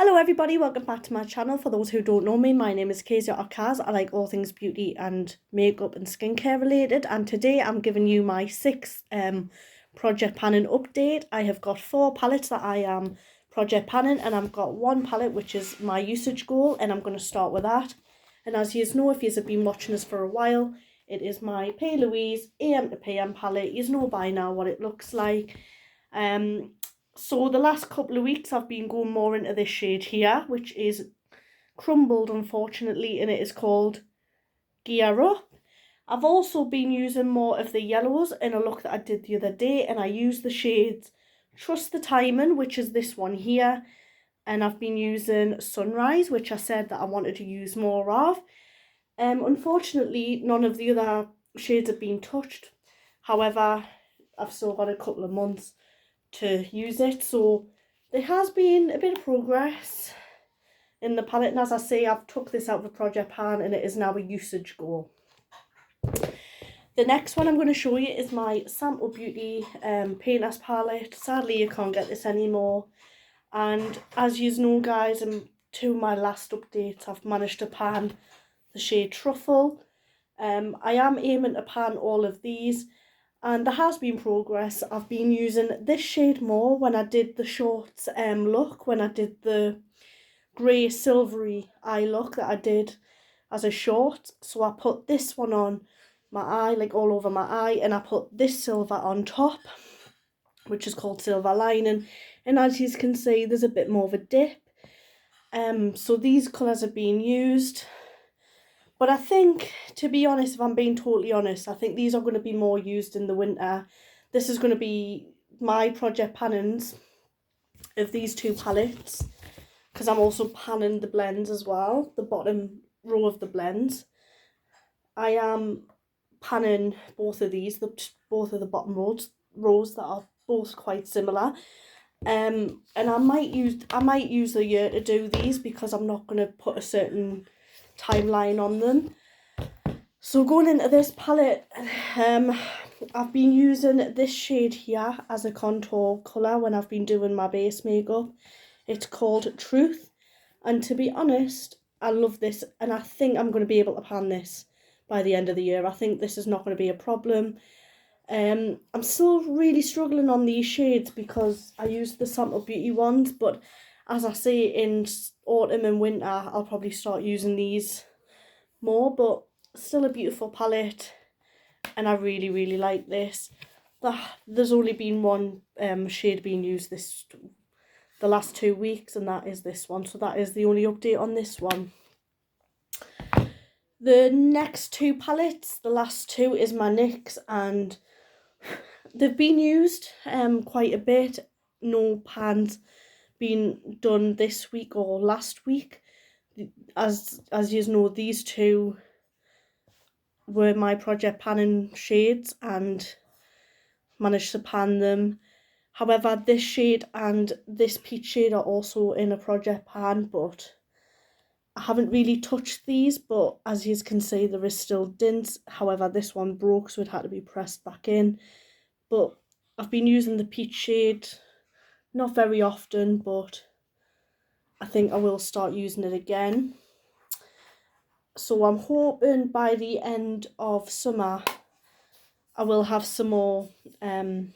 Hello everybody, welcome back to my channel. For those who don't know me, my name is Kezia or Kaz. I like all things beauty and makeup and skincare related, and today I'm giving you my 6th project panning update. I have got 4 palettes that I am project panning, and I've got 1 palette which is my usage goal, and I'm going to start with that. And as you know, if you have been watching this for a while, it is my P. Louise AM to PM palette. You know by now what it looks like. So the last couple of weeks I've been going more into this shade here, which is crumbled unfortunately, and it is called Gear Up. I've also been using more of the yellows in a look that I did the other day, and I used the shades Trust the Timing, which is this one here, and I've been using Sunrise, which I said that I wanted to use more of. Unfortunately, none of the other shades have been touched. However, I've still got a couple of months to use it, so there has been a bit of progress in the palette, and as I say, I've took this out of a project pan and it is now a usage goal. The next one I'm going to show you is my Sample Beauty Painters palette. Sadly you can't get this anymore, and as you know guys, in 2 of my last updates I've managed to pan the shade Truffle. I am aiming to pan all of these, and there has been progress. I've been using this shade more when I did the shorts look, when I did the grey silvery eye look that I did as a short. So I put this one on my eye, like all over my eye, and I put this silver on top, which is called Silver Lining, and as you can see there's a bit more of a dip. So these colours have been used. But I think, to be honest, if I'm being totally honest, I think these are going to be more used in the winter. This is going to be my project pannings of these 2 palettes, because I'm also panning the blends as well, the bottom row of the blends. I am panning both of these, both of the bottom rows that are both quite similar. And I might use a year to do these, because I'm not going to put a certain timeline on them. So going into this palette, I've been using this shade here as a contour colour when I've been doing my base makeup. It's called Truth, and to be honest, I love this, and I think I'm going to be able to pan this by the end of the year. I think this is not going to be a problem. I'm still really struggling on these shades because I used the Sample Beauty ones, but as I say, in autumn and winter I'll probably start using these more. But still a beautiful palette, and I really like this. There's only been 1 shade being used the last 2 weeks, and that is this one. So that is the only update on this one. The next 2 palettes, the last 2, is my NYX, and they've been used quite a bit. No pans been done this week or last week. As you know, these 2 were my project panning shades and managed to pan them. However, this shade and this peach shade are also in a project pan, but I haven't really touched these, but as you can see there is still dints. However, this one broke, so it had to be pressed back in. But I've been using the peach shade not very often, but I think I will start using it again. So I'm hoping by the end of summer I will have some more pans,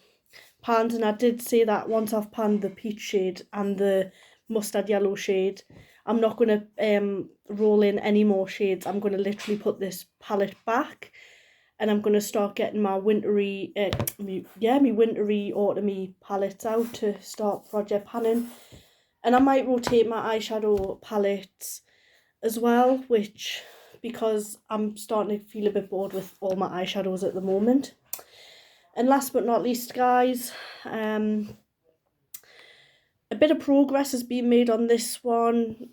and I did say that once I've panned the peach shade and the mustard yellow shade, I'm not going to roll in any more shades. I'm going to literally put this palette back, and I'm going to start getting my wintry, my wintry autumny palettes out to start project panning. And I might rotate my eyeshadow palettes as well, because I'm starting to feel a bit bored with all my eyeshadows at the moment. And last but not least guys, a bit of progress has been made on this one.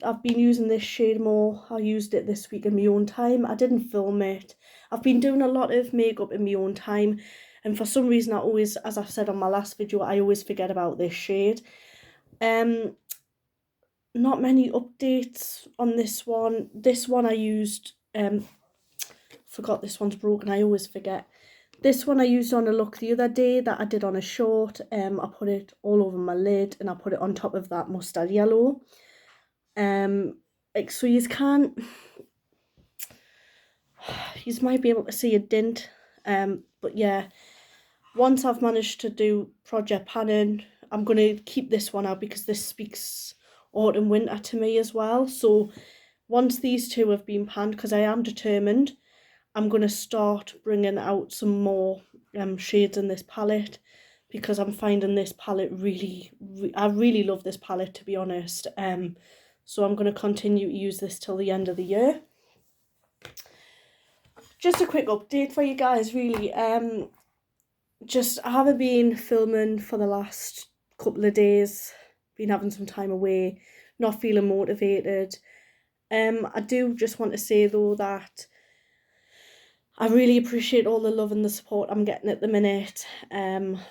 I've been using this shade more. I used it this week in my own time. I didn't film it. I've been doing a lot of makeup in my own time, and for some reason I always, as I said on my last video, I always forget about this shade. Not many updates on this one. This one I used, forgot this one's broken, I always forget. This one I used on a look the other day that I did on a short. I put it all over my lid and I put it on top of that mustard yellow. Like, so you can't, you might be able to see a dint. But yeah, once I've managed to do Project Panning, I'm going to keep this one out because this speaks autumn winter to me as well. So once these two have been panned, because I am determined, I'm going to start bringing out some more shades in this palette, because I'm finding this palette I really love this palette, to be honest. So I'm going to continue to use this till the end of the year. Just a quick update for you guys, really. I haven't been filming for the last couple of days, been having some time away, not feeling motivated. I do just want to say though that I really appreciate all the love and the support I'm getting at the minute.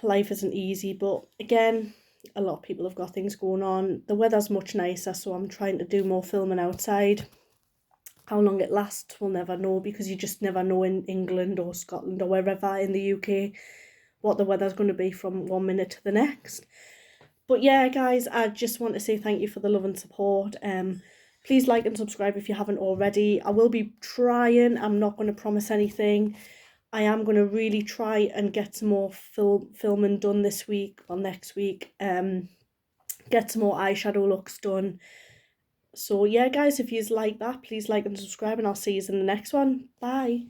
Life isn't easy, but again, a lot of people have got things going on. The weather's much nicer, so I'm trying to do more filming outside. How long it lasts, we'll never know, because you just never know in England or Scotland or wherever in the UK what the weather's going to be from one minute to the next. But yeah, guys, I just want to say thank you for the love and support. Please like and subscribe if you haven't already. I will be trying. I'm not going to promise anything. I am going to really try and get some more filming done this week or next week. Get some more eyeshadow looks done. So yeah, guys, if you like that, please like and subscribe, and I'll see you in the next one. Bye.